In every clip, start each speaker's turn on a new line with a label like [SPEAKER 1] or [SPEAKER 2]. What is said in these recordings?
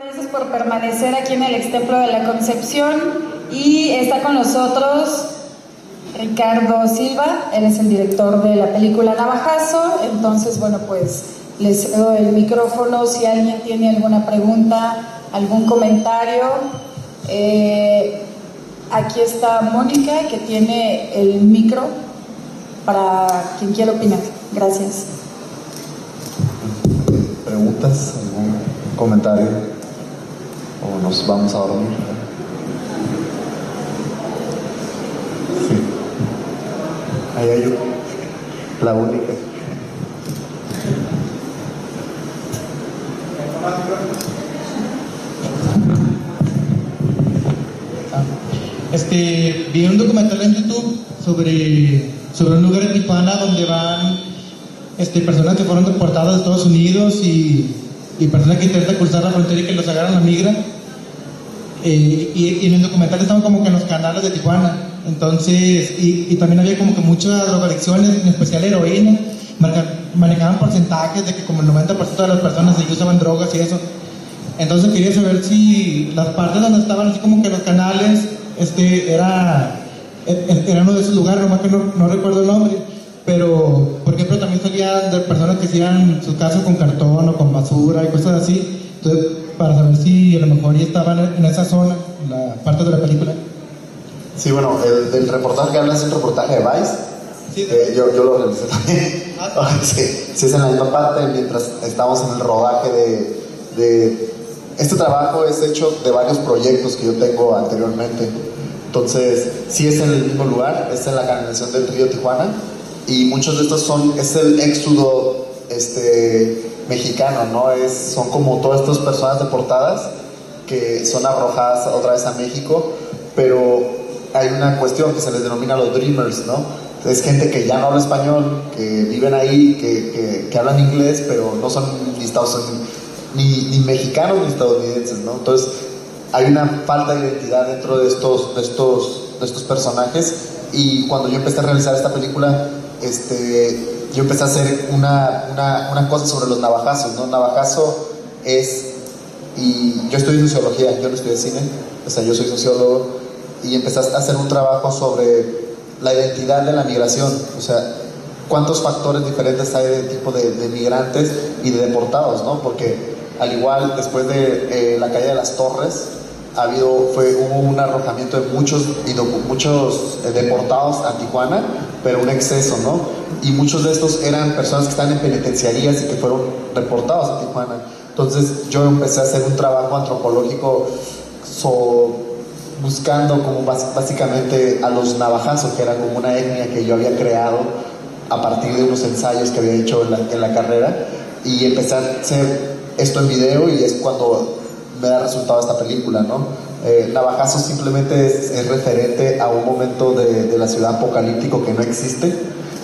[SPEAKER 1] Gracias por permanecer aquí en el Extemplo de la Concepción. Y está con nosotros Ricardo Silva, él es el director de la película Navajazo. Entonces, bueno, pues les doy el micrófono si alguien tiene alguna pregunta, algún comentario. Aquí está Mónica, que tiene el micro para quien quiera opinar. Gracias.
[SPEAKER 2] ¿Preguntas? ¿Algún comentario? ¿O nos vamos a dormir? Sí. Ahí hay yo, la única.
[SPEAKER 3] Vi un documental en YouTube sobre un lugar en Tijuana donde van personas que fueron deportadas de Estados Unidos y personas que intentan cruzar la frontera y que los agarran la migra. Y en el documental estaban como que en los canales de Tijuana. Entonces, y también había como que muchas drogadicciones, en especial heroína. Manejaban porcentajes de que como el 90% de las personas sí usaban drogas y eso. Entonces quería saber si las partes donde estaban así como que los canales era uno de esos lugares, nomás que no recuerdo el nombre, pero por ejemplo también salían de personas que hacían sus casas con cartón o con basura y cosas así. Entonces, para saber si a lo mejor ya estaban en esa zona, en la parte de la película.
[SPEAKER 2] Sí, bueno, el reportaje que hablas es un reportaje de Vice. Sí, yo lo realicé también. Sí, es en la misma parte. Mientras estamos en el rodaje de este trabajo es hecho de varios proyectos que yo tengo anteriormente. Entonces, sí es en el mismo lugar, es en la canalización del río Tijuana, y muchos de estos es el éxodo mexicano, ¿no? Son como todas estas personas deportadas que son arrojadas otra vez a México, pero hay una cuestión que se les denomina los dreamers, ¿no? Es gente que ya no habla español, que viven ahí, que hablan inglés, pero no son ni mexicanos ni estadounidenses, ¿no? Entonces hay una falta de identidad dentro de estos personajes, y cuando yo empecé a realizar esta película, yo empecé a hacer una cosa sobre los navajazos, ¿no? Navajazo y yo estudié sociología, yo no estudié cine, o sea, yo soy sociólogo, y empecé a hacer un trabajo sobre la identidad de la migración, o sea, cuántos factores diferentes hay de tipo de migrantes y de deportados, ¿no? Porque al igual, después de la caída de las torres, hubo un arrojamiento de muchos deportados a Tijuana, pero un exceso, ¿no? Y muchos de estos eran personas que están en penitenciarías y que fueron reportados a Tijuana. Entonces yo empecé a hacer un trabajo antropológico buscando como básicamente a los navajazos, que era como una etnia que yo había creado a partir de unos ensayos que había hecho en la carrera, y empecé a hacer esto en video, y es cuando me da resultado esta película, ¿no? Navajazo simplemente es referente a un momento de la ciudad apocalíptico que no existe.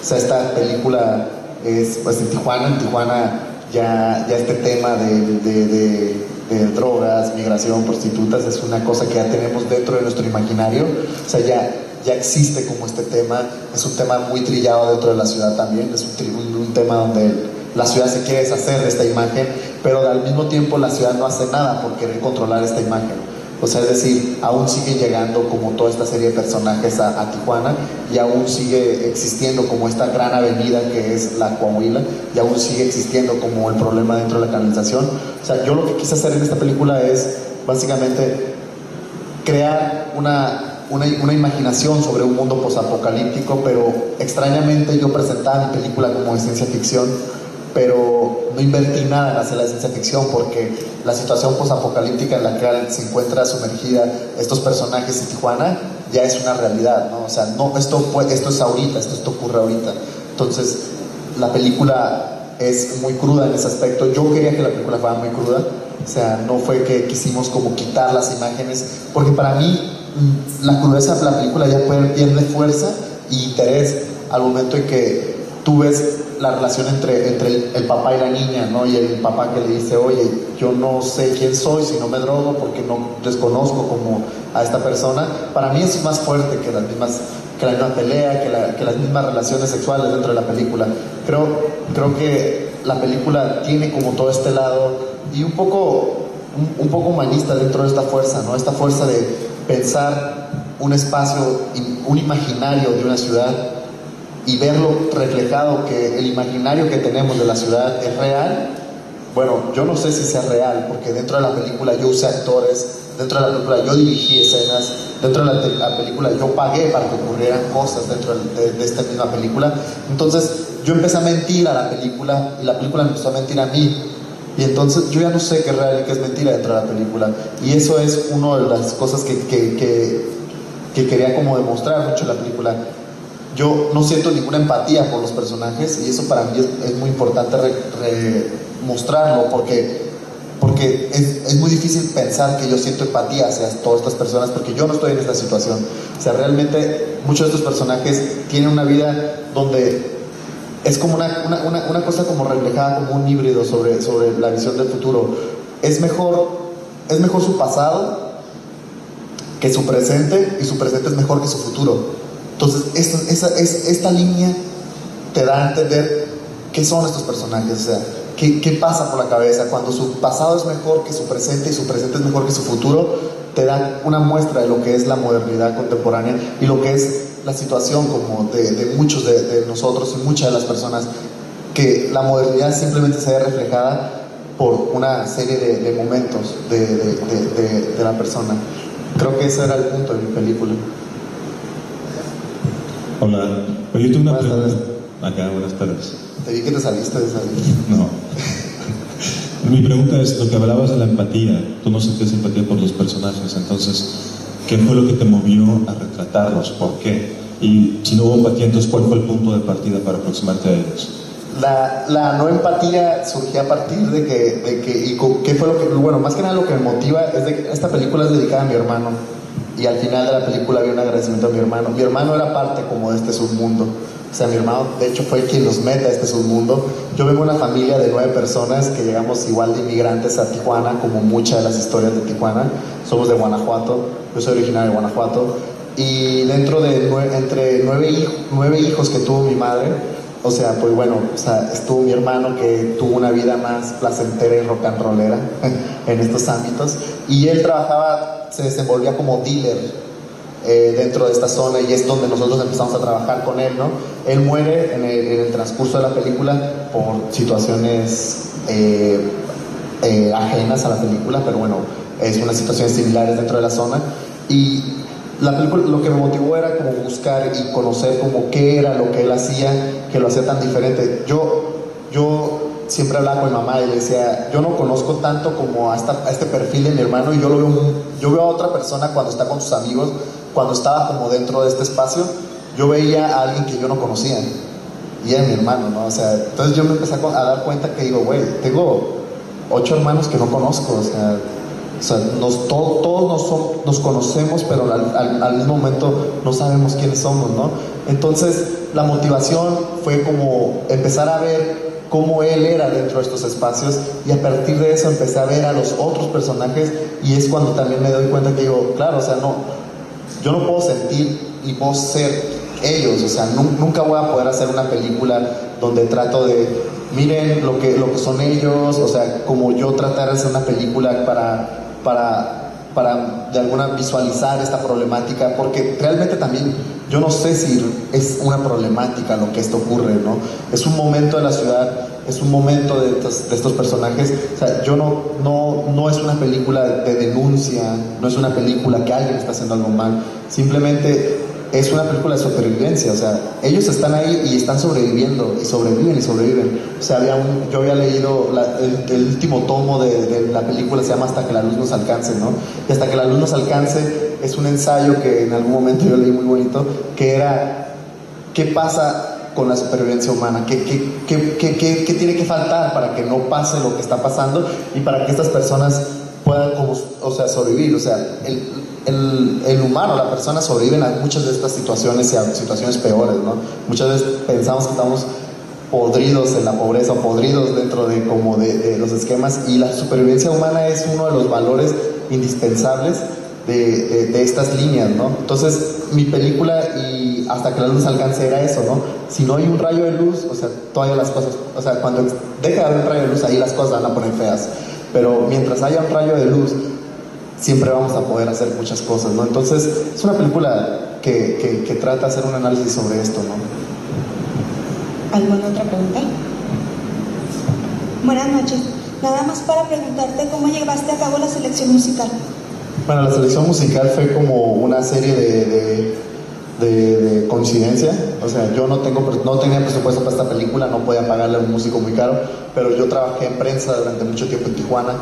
[SPEAKER 2] O sea, esta película es pues en Tijuana ya este tema de drogas, migración, prostitutas, es una cosa que ya tenemos dentro de nuestro imaginario. O sea, ya existe como este tema, es un tema muy trillado dentro de la ciudad también, es un tema donde la ciudad se quiere deshacer de esta imagen, pero al mismo tiempo la ciudad no hace nada por querer controlar esta imagen. O sea, es decir, aún sigue llegando como toda esta serie de personajes a Tijuana, y aún sigue existiendo como esta gran avenida que es la Coahuila, y aún sigue existiendo como el problema dentro de la canalización. O sea, yo lo que quise hacer en esta película es básicamente crear una imaginación sobre un mundo posapocalíptico, pero extrañamente yo presentaba mi película como de ciencia ficción, pero no invertí nada en hacer la ciencia ficción, porque la situación posapocalíptica en la que se encuentra sumergida estos personajes en Tijuana ya es una realidad, ¿no? O sea, esto es ahorita, esto ocurre ahorita. Entonces, la película es muy cruda en ese aspecto. Yo quería que la película fuera muy cruda, o sea, no fue que quisimos como quitar las imágenes, porque para mí la crudeza de la película ya pierde fuerza e interés al momento en que tú ves la relación entre el papá y la niña, ¿no? Y el papá que le dice, oye, yo no sé quién soy si no me drogo, porque no desconozco como a esta persona. Para mí eso es más fuerte que la misma pelea, que las mismas relaciones sexuales dentro de la película. Creo que la película tiene como todo este lado, y un poco un poco humanista dentro de esta fuerza, ¿no? Esta fuerza de pensar un espacio, un imaginario de una ciudad y verlo reflejado, que el imaginario que tenemos de la ciudad es real. Bueno, yo no sé si sea real, porque dentro de la película yo usé actores, dentro de la película yo dirigí escenas, dentro de la película yo pagué para que ocurrieran cosas dentro de esta misma película. Entonces yo empecé a mentir a la película y la película me empezó a mentir a mí. Y entonces yo ya no sé qué es real y qué es mentira dentro de la película. Y eso es una de las cosas que quería como demostrar mucho en la película. Yo no siento ninguna empatía por los personajes y eso para mí es muy importante mostrarlo, porque es muy difícil pensar que yo siento empatía hacia todas estas personas, porque yo no estoy en esta situación. O sea, realmente muchos de estos personajes tienen una vida donde es como una cosa como reflejada como un híbrido sobre la visión del futuro. Es mejor su pasado que su presente, y su presente es mejor que su futuro. Entonces esta línea te da a entender qué son estos personajes, o sea, qué pasa por la cabeza cuando su pasado es mejor que su presente y su presente es mejor que su futuro. Te da una muestra de lo que es la modernidad contemporánea y lo que es la situación como de muchos de nosotros y muchas de las personas, que la modernidad simplemente se ve reflejada por una serie de momentos de la persona. Creo que ese era el punto de mi película.
[SPEAKER 4] Hola, oye, yo tengo una
[SPEAKER 2] Buenas
[SPEAKER 4] pregunta.
[SPEAKER 2] tardes.
[SPEAKER 4] Acá, buenas tardes.
[SPEAKER 2] Te vi que te saliste de esa.
[SPEAKER 4] No. Mi pregunta es, lo que hablabas de la empatía, tú no sentías empatía por los personajes, entonces, ¿qué fue lo que te movió a retratarlos? ¿Por qué? Y si no hubo empatía, entonces, ¿cuál fue el punto de partida para aproximarte a ellos?
[SPEAKER 2] La no empatía surgió a partir de que ¿qué fue lo que, bueno, más que nada lo que me motiva es de que esta película es dedicada a mi hermano, y al final de la película había un agradecimiento a mi hermano. Mi hermano era parte como de este submundo, o sea, mi hermano de hecho fue quien nos mete a este submundo. Yo vengo de una familia de 9 personas que llegamos igual de inmigrantes a Tijuana, como muchas de las historias de Tijuana. Somos de Guanajuato, yo soy originario de Guanajuato, y dentro de entre 9 hijos que tuvo mi madre, o sea, pues bueno, o sea, estuvo mi hermano que tuvo una vida más placentera y rock and rollera en estos ámbitos, y él se desenvolvía como dealer dentro de esta zona, y es donde nosotros empezamos a trabajar con él, ¿no? Él muere en el transcurso de la película por situaciones ajenas a la película, pero bueno, es unas situaciones similares dentro de la zona. Y la película, lo que me motivó era como buscar y conocer como qué era lo que él hacía, que lo hacía tan diferente. Yo siempre hablaba con mi mamá y le decía, yo no conozco tanto como a este perfil de mi hermano, y yo veo a otra persona cuando está con sus amigos, cuando estaba como dentro de este espacio, yo veía a alguien que yo no conocía, y era mi hermano, ¿no? O sea, entonces yo me empecé a dar cuenta que digo, güey, tengo 8 hermanos que no conozco, o sea, todos nos conocemos, pero al mismo momento no sabemos quiénes somos, ¿no? Entonces la motivación fue como empezar a ver cómo él era dentro de estos espacios, y a partir de eso empecé a ver a los otros personajes, y es cuando también me doy cuenta que digo, claro, o sea, yo no puedo sentir y puedo ser ellos, o sea, nunca voy a poder hacer una película donde trato de, miren lo que son ellos, o sea, como yo tratar de hacer una película para de alguna visualizar esta problemática, porque realmente también yo no sé si es una problemática lo que esto ocurre, ¿no? Es un momento de la ciudad, es un momento de estos personajes. O sea, no es una película de denuncia, no es una película que alguien está haciendo algo mal, simplemente es una película de supervivencia. O sea, ellos están ahí y están sobreviviendo, y sobreviven y sobreviven. O sea, yo había leído el último tomo de la película, se llama Hasta que la luz nos alcance, ¿no? Y Hasta que la luz nos alcance es un ensayo que en algún momento yo leí muy bonito, que era, ¿qué pasa con la supervivencia humana? ¿Qué tiene que faltar para que no pase lo que está pasando y para que estas personas puedan sobrevivir? O sea, el humano, la persona sobrevive a muchas de estas situaciones y a situaciones peores, ¿no? Muchas veces pensamos que estamos podridos en la pobreza o podridos dentro de los esquemas, y la supervivencia humana es uno de los valores indispensables de estas líneas, ¿no? Entonces mi película y Hasta que la luz alcance era eso, ¿no? Si no hay un rayo de luz, o sea, todavía las cosas, o sea, cuando deje de haber un rayo de luz, ahí las cosas van a poner feas. pero mientras haya un rayo de luz, siempre vamos a poder hacer muchas cosas, ¿no? Entonces, es una película que trata de hacer un análisis sobre esto, ¿no?
[SPEAKER 5] ¿Alguna otra pregunta?
[SPEAKER 6] Buenas noches. Nada más para preguntarte cómo llevaste a cabo la selección musical.
[SPEAKER 2] Bueno, la selección musical fue como una serie de coincidencia. O sea, yo no tenía presupuesto para esta película, no podía pagarle a un músico muy caro, pero yo trabajé en prensa durante mucho tiempo en Tijuana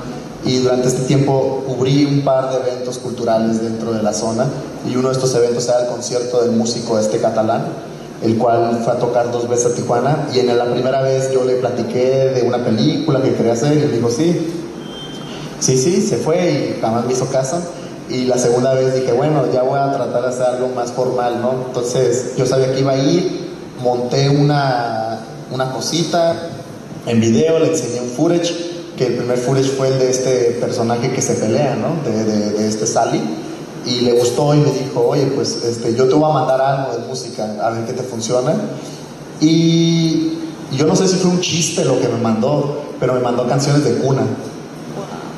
[SPEAKER 2] y durante este tiempo cubrí un par de eventos culturales dentro de la zona, y uno de estos eventos era el concierto del músico catalán, el cual fue a tocar 2 veces a Tijuana, y en la primera vez yo le platiqué de una película que quería hacer y él dijo sí, se fue y jamás me hizo caso. Y la segunda vez dije, bueno, ya voy a tratar de hacer algo más formal, ¿no? Entonces yo sabía que iba a ir, monté una cosita en video, le enseñé un footage, que el primer footage fue el de este personaje que se pelea, ¿no? De este Sally, y le gustó y me dijo, oye, pues yo te voy a mandar algo de música, a ver qué te funciona. Y yo no sé si fue un chiste lo que me mandó, pero me mandó canciones de cuna,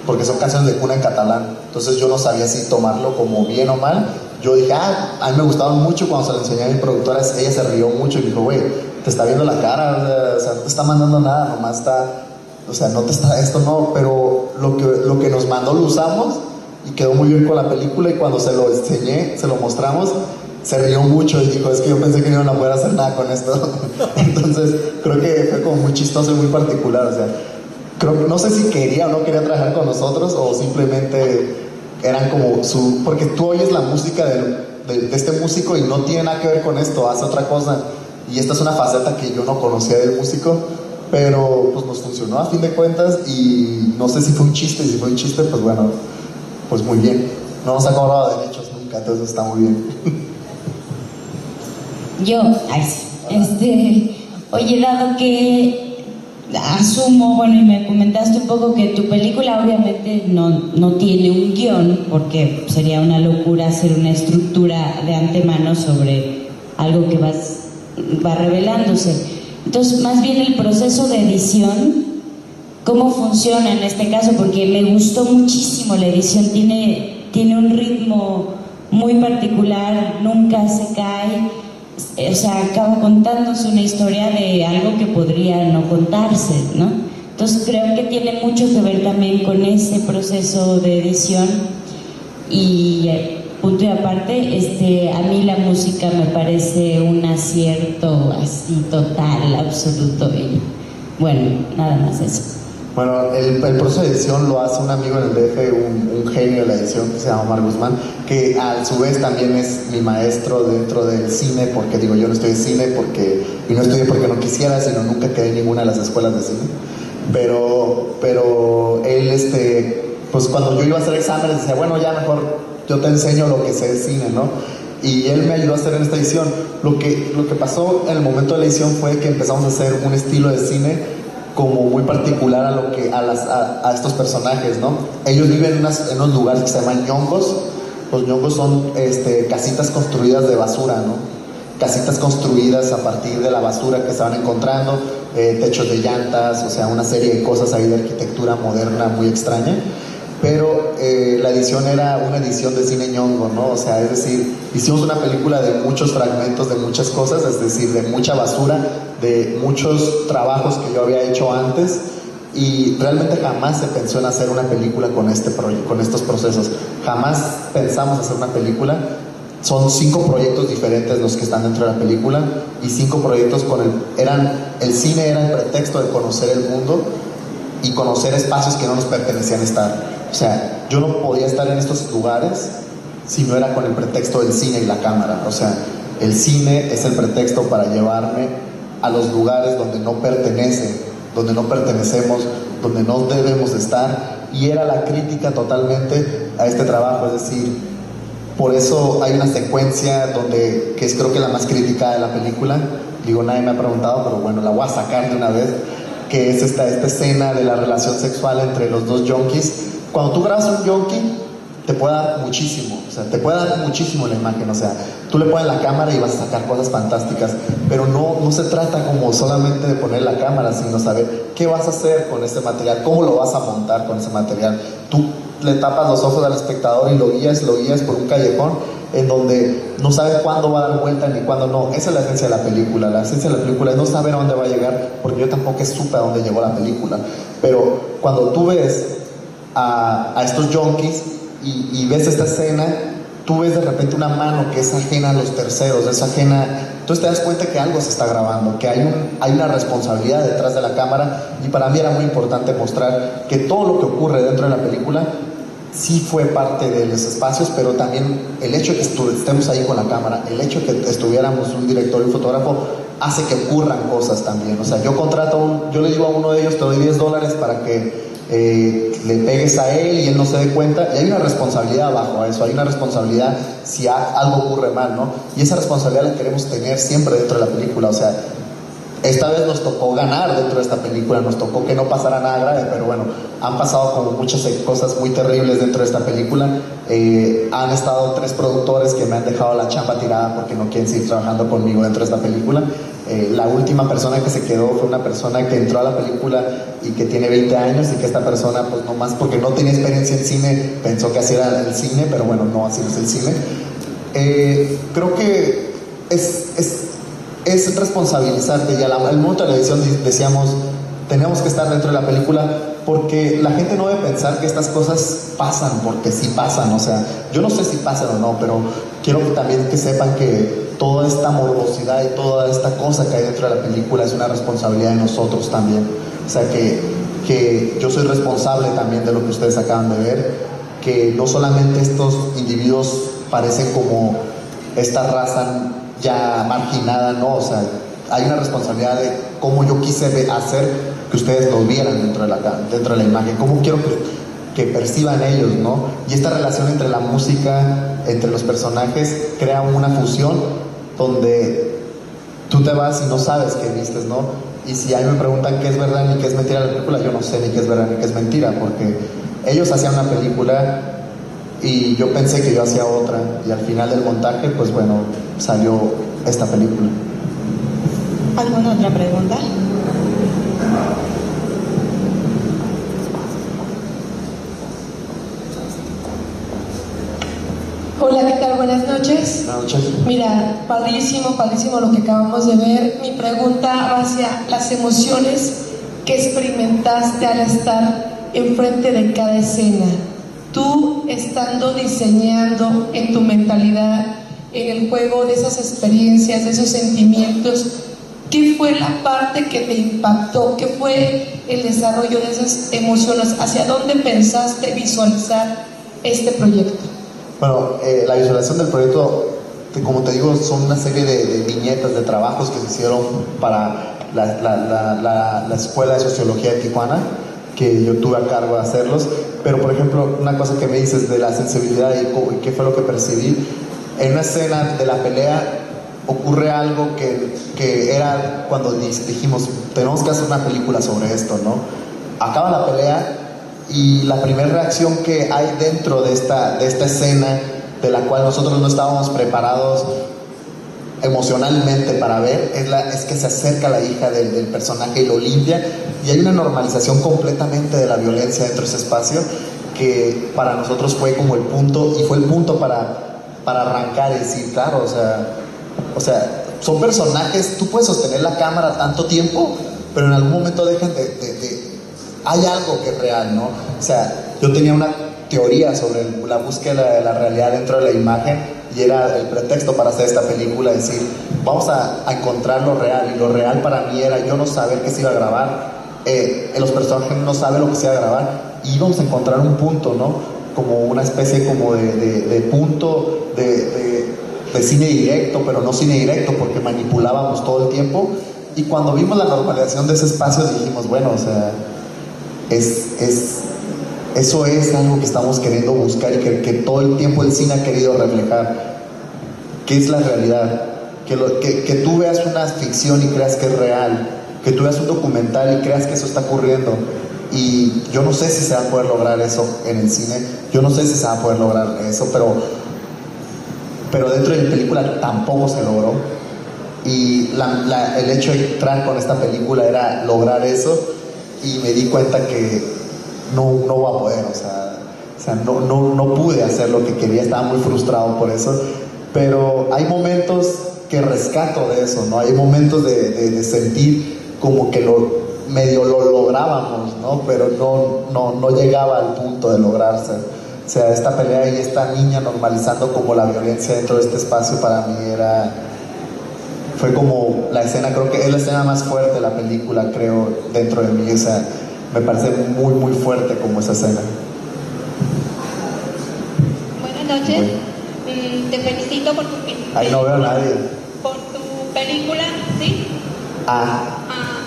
[SPEAKER 2] porque son canciones de cuna en catalán. Entonces yo no sabía si tomarlo como bien o mal. Yo dije, a mí me gustaban mucho. Cuando se lo enseñé a mi productora, ella se rió mucho y dijo, güey, te está viendo la cara, o sea, no te está mandando nada, nomás está, o sea, no te está, esto no, pero lo que nos mandó lo usamos y quedó muy bien con la película. Y cuando se lo enseñé, se lo mostramos, se rió mucho y dijo, es que yo pensé que no iban a poder hacer nada con esto. Entonces creo que fue como muy chistoso y muy particular. O sea, no sé si quería o no quería trabajar con nosotros, o simplemente eran como porque tú oyes la música de este músico y no tiene nada que ver con esto, hace otra cosa, y esta es una faceta que yo no conocía del músico, pero pues nos funcionó a fin de cuentas. Y no sé si fue un chiste, y si fue un chiste, pues bueno, pues muy bien, no nos ha cobrado derechos nunca, entonces está muy bien.
[SPEAKER 7] Oye, dado que asumo, bueno, y me comentaste un poco que tu película obviamente no tiene un guión, porque sería una locura hacer una estructura de antemano sobre algo que va revelándose. Entonces, más bien el proceso de edición, ¿cómo funciona en este caso? Porque me gustó muchísimo la edición, tiene un ritmo muy particular, nunca se cae. O sea, acaba contándose una historia de algo que podría no contarse, ¿no? Entonces creo que tiene mucho que ver también con ese proceso de edición. Y punto y aparte, a mí la música me parece un acierto así total, absoluto, y bueno, nada más eso.
[SPEAKER 2] Bueno, el proceso de edición lo hace un amigo en el DF, un genio de la edición que se llama Omar Guzmán, que a su vez también es mi maestro dentro del cine, porque digo, yo no estudié cine y no estudié porque no quisiera, sino nunca quedé en ninguna de las escuelas de cine. Pero él, pues cuando yo iba a hacer exámenes, decía, bueno, ya mejor yo te enseño lo que sé de cine, ¿no? Y él me ayudó a hacer en esta edición. Lo que pasó en el momento de la edición fue que empezamos a hacer un estilo de cine como muy particular a estos personajes, ¿no? Ellos viven en unos lugares que se llaman ñongos. Los ñongos son casitas construidas de basura, ¿no? Casitas construidas a partir de la basura que se van encontrando, techos de llantas, o sea, una serie de cosas ahí de arquitectura moderna muy extraña. Pero la edición era una edición de cine ñongo, ¿no? O sea, es decir, hicimos una película de muchos fragmentos, de muchas cosas, es decir, de mucha basura, de muchos trabajos que yo había hecho antes, y realmente jamás se pensó en hacer una película con estos procesos. Jamás pensamos hacer una película. Son 5 proyectos diferentes los que están dentro de la película, y 5 proyectos el cine era el pretexto de conocer el mundo y conocer espacios que no nos pertenecían estar. O sea, yo no podía estar en estos lugares si no era con el pretexto del cine y la cámara. O sea, el cine es el pretexto para llevarme a los lugares donde no pertenecen, donde no pertenecemos, donde no debemos de estar. Y era la crítica totalmente a este trabajo. Es decir, por eso hay una secuencia que es creo que la más criticada de la película. Digo, nadie me ha preguntado, pero bueno, la voy a sacar de una vez, que es esta escena de la relación sexual entre los dos yonkis. Cuando tú grabas un yonki, te puede dar muchísimo, o sea, te puede dar muchísimo la imagen, o sea, tú le pones la cámara y vas a sacar cosas fantásticas, pero no se trata como solamente de poner la cámara, sino saber qué vas a hacer con este material, cómo lo vas a montar con ese material. Tú le tapas los ojos al espectador y lo guías por un callejón en donde no sabes cuándo va a dar vuelta ni cuándo no. Esa es la esencia de la película. La esencia de la película es no saber a dónde va a llegar, porque yo tampoco supe a dónde llegó la película. Pero cuando tú ves a estos junkies y ves esta escena, tú ves de repente una mano que es ajena a los terceros, es ajena. Entonces te das cuenta que algo se está grabando, que hay una responsabilidad detrás de la cámara, y para mí era muy importante mostrar que todo lo que ocurre dentro de la película sí fue parte de los espacios, pero también el hecho de que estemos ahí con la cámara, el hecho de que estuviéramos un director y un fotógrafo, hace que ocurran cosas también. O sea, yo le digo a uno de ellos, te doy $10 para que le pegues a él y él no se dé cuenta, y hay una responsabilidad bajo a eso, hay una responsabilidad si algo ocurre mal, ¿no? Y esa responsabilidad la queremos tener siempre dentro de la película. O sea, esta vez nos tocó ganar dentro de esta película, nos tocó que no pasara nada grave, pero bueno, han pasado como muchas cosas muy terribles dentro de esta película. Han estado 3 productores que me han dejado la chamba tirada porque no quieren seguir trabajando conmigo dentro de esta película. La última persona que se quedó fue una persona que entró a la película y que tiene 20 años, y que esta persona, pues nomás porque no tenía experiencia en cine, pensó que así era el cine, pero bueno, no, así es el cine. Creo que es responsabilizarte, y al momento de la edición decíamos, tenemos que estar dentro de la película, porque la gente no debe pensar que estas cosas pasan, porque sí pasan. O sea, yo no sé si pasan o no, pero quiero también que sepan que toda esta morbosidad y toda esta cosa que hay dentro de la película es una responsabilidad de nosotros también. O sea, que yo soy responsable también de lo que ustedes acaban de ver, que no solamente estos individuos parecen como esta raza ya marginada, no, o sea, hay una responsabilidad de cómo yo quise hacer que ustedes lo vieran dentro de la imagen, cómo quiero que perciban ellos, ¿no? Y esta relación entre la música, entre los personajes, crea una fusión donde tú te vas y no sabes qué vistes, ¿no? Y si a mí me preguntan qué es verdad ni qué es mentira de la película, yo no sé ni qué es verdad ni qué es mentira, porque ellos hacían una película y yo pensé que yo hacía otra, y al final del montaje, pues bueno, salió esta película.
[SPEAKER 6] ¿Alguna otra pregunta?
[SPEAKER 5] Hola, ¿qué tal? Buenas noches.
[SPEAKER 2] Buenas noches.
[SPEAKER 5] Mira, padrísimo lo que acabamos de ver. Mi pregunta va hacia las emociones que experimentaste al estar enfrente de cada escena. Tú estando diseñando en tu mentalidad, en el juego de esas experiencias, de esos sentimientos, ¿qué fue la parte que te impactó? ¿Qué fue el desarrollo de esas emociones? ¿Hacia dónde pensaste visualizar este proyecto?
[SPEAKER 2] Bueno, la visualización del proyecto, como te digo, son una serie de viñetas, de trabajos que se hicieron para la Escuela de Sociología de Tijuana, que yo tuve a cargo de hacerlos. Pero, por ejemplo, una cosa que me dices de la sensibilidad y qué fue lo que percibí, en una escena de la pelea ocurre algo que era cuando dijimos, tenemos que hacer una película sobre esto, ¿no? Acaba la pelea y la primera reacción que hay dentro de esta escena, de la cual nosotros no estábamos preparados emocionalmente para ver, es que se acerca la hija del personaje y lo limpia, y hay una normalización completamente de la violencia dentro de ese espacio, que para nosotros fue como el punto, y fue el punto para arrancar y decir, claro, o sea, son personajes, tú puedes sostener la cámara tanto tiempo, pero en algún momento dejan hay algo que es real, ¿no? O sea, yo tenía una teoría sobre la búsqueda de la realidad dentro de la imagen, y era el pretexto para hacer esta película, decir, vamos a encontrar lo real, y lo real para mí era yo no saber qué se iba a grabar, los personajes no saben lo que se iba a grabar, y íbamos a encontrar un punto, ¿no? Como una especie como de punto de cine directo, pero no cine directo, porque manipulábamos todo el tiempo. Y cuando vimos la normalización de ese espacio dijimos, bueno, o sea, eso es algo que estamos queriendo buscar, y que todo el tiempo el cine ha querido reflejar, que es la realidad, que tú veas una ficción y creas que es real, que tú veas un documental y creas que eso está ocurriendo. y yo no sé si se va a poder lograr eso en el cine, yo no sé si se va a poder lograr eso, pero dentro de mi película tampoco se logró. Y el hecho de entrar con esta película era lograr eso, y me di cuenta que no voy a poder, o sea, no pude hacer lo que quería, estaba muy frustrado por eso. Pero hay momentos que rescato de eso, ¿no? Hay momentos de sentir como que medio lo lográbamos, ¿no? Pero no llegaba al punto de lograrse. O sea, esta pelea y esta niña normalizando como la violencia dentro de este espacio, para mí fue como la escena, creo que es la escena más fuerte de la película, creo, dentro de mí. O sea, me parece muy, muy fuerte como esa escena.
[SPEAKER 8] Buenas noches. Te felicito por tu película.
[SPEAKER 2] Ahí no veo a nadie.
[SPEAKER 8] Por tu película, ¿sí?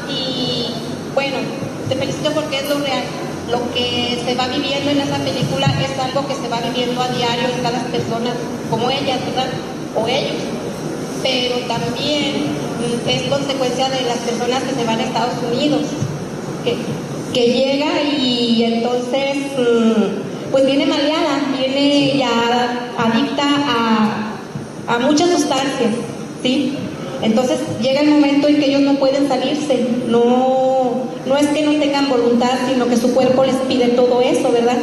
[SPEAKER 8] Y bueno, te felicito porque es lo real. Lo que se va viviendo en esa película es algo que se va viviendo a diario en cada persona, como ellas, ¿verdad? O ellos. Pero también es consecuencia de las personas que se van a Estados Unidos, que llega y entonces pues viene maleada, viene ya adicta a muchas sustancias, ¿sí? Entonces llega el momento en que ellos no pueden salirse, no es que no tengan voluntad, sino que su cuerpo les pide todo eso, ¿verdad?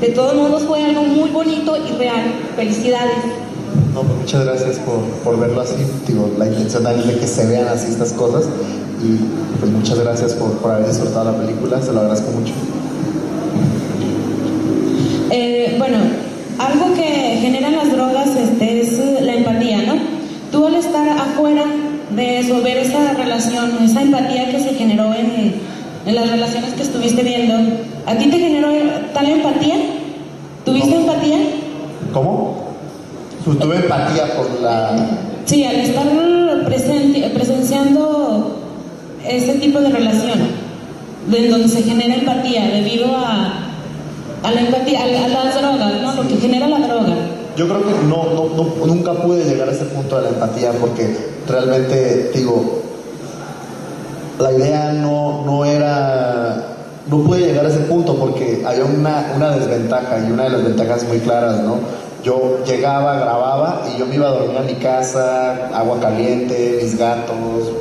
[SPEAKER 8] De todos modos fue algo muy bonito y real. Felicidades.
[SPEAKER 2] No, pues muchas gracias por verlo así. Digo, la intención es de que se vean así estas cosas, y pues muchas gracias por haber disfrutado la película, se lo agradezco mucho.
[SPEAKER 7] Bueno, algo que generan las drogas es la empatía, ¿no? Tú al estar afuera de eso, ver esa relación, esa empatía que se generó en las relaciones que estuviste viendo, ¿a ti te generó tal empatía? ¿Tuviste empatía?
[SPEAKER 2] ¿Cómo? Tuve empatía por la...
[SPEAKER 7] Sí, al estar presenciando ese tipo de relación, en donde se genera empatía debido a la empatía, a las drogas, ¿no? Lo que genera la droga.
[SPEAKER 2] Yo creo que nunca pude llegar a ese punto de la empatía, porque realmente, digo, la idea no era... No pude llegar a ese punto porque había una desventaja, y una de las ventajas muy claras, ¿no? Yo llegaba, grababa y yo me iba a dormir a mi casa, agua caliente, mis gatos,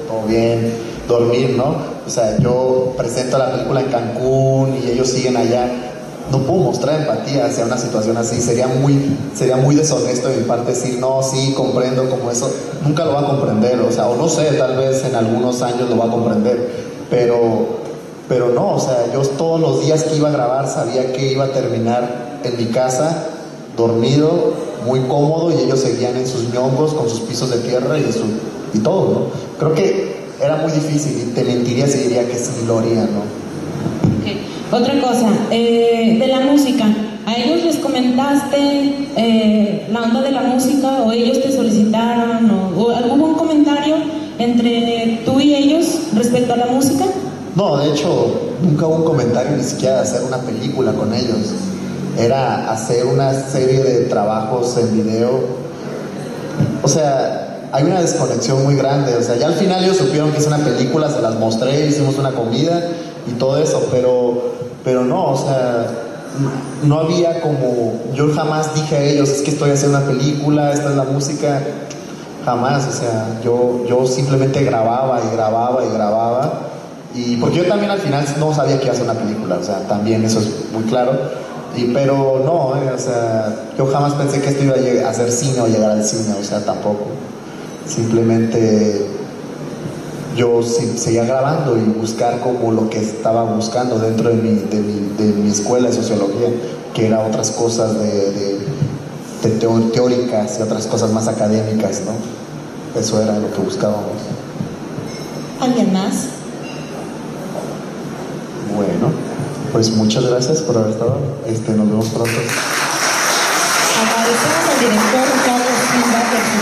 [SPEAKER 2] todo bien, dormir, ¿no? O sea, yo presento la película en Cancún y ellos siguen allá. No puedo mostrar empatía hacia una situación así, sería muy deshonesto de mi parte decir, no, sí, comprendo como eso. Nunca lo va a comprender, o sea, o no sé, tal vez en algunos años lo va a comprender, pero no, o sea, yo todos los días que iba a grabar sabía que iba a terminar en mi casa, dormido, muy cómodo, y ellos seguían en sus ñongos con sus pisos de tierra y todo, ¿no? Creo que era muy difícil, y te mentiría si diría que sí lo haría, ¿no?
[SPEAKER 7] Okay. Otra cosa, de la música, ¿a ellos les comentaste la onda de la música, o ellos te solicitaron, o algún comentario entre tú y ellos respecto a la música?
[SPEAKER 2] No, de hecho, nunca hubo un comentario ni siquiera de hacer una película con ellos. Era hacer una serie de trabajos en video. O sea, hay una desconexión muy grande. O sea, ya al final ellos supieron que es una película, se las mostré, hicimos una comida y todo eso, pero no, o sea, no había como... Yo jamás dije a ellos, es que estoy haciendo una película, esta es la música. Jamás, o sea, yo simplemente grababa y grababa y grababa. Y porque yo también al final no sabía que iba a hacer una película, o sea, también eso es muy claro. Pero no, o sea, yo jamás pensé que esto iba a hacer cine o llegar al cine, o sea, tampoco. Simplemente yo seguía grabando y buscar como lo que estaba buscando dentro de mi escuela de sociología, que era otras cosas teóricas y otras cosas más académicas, ¿no? Eso era lo que buscábamos.
[SPEAKER 6] ¿Alguien más?
[SPEAKER 2] Bueno, pues muchas gracias por haber estado. Nos vemos pronto.
[SPEAKER 7] Agradecemos al director Ricardo Silva por su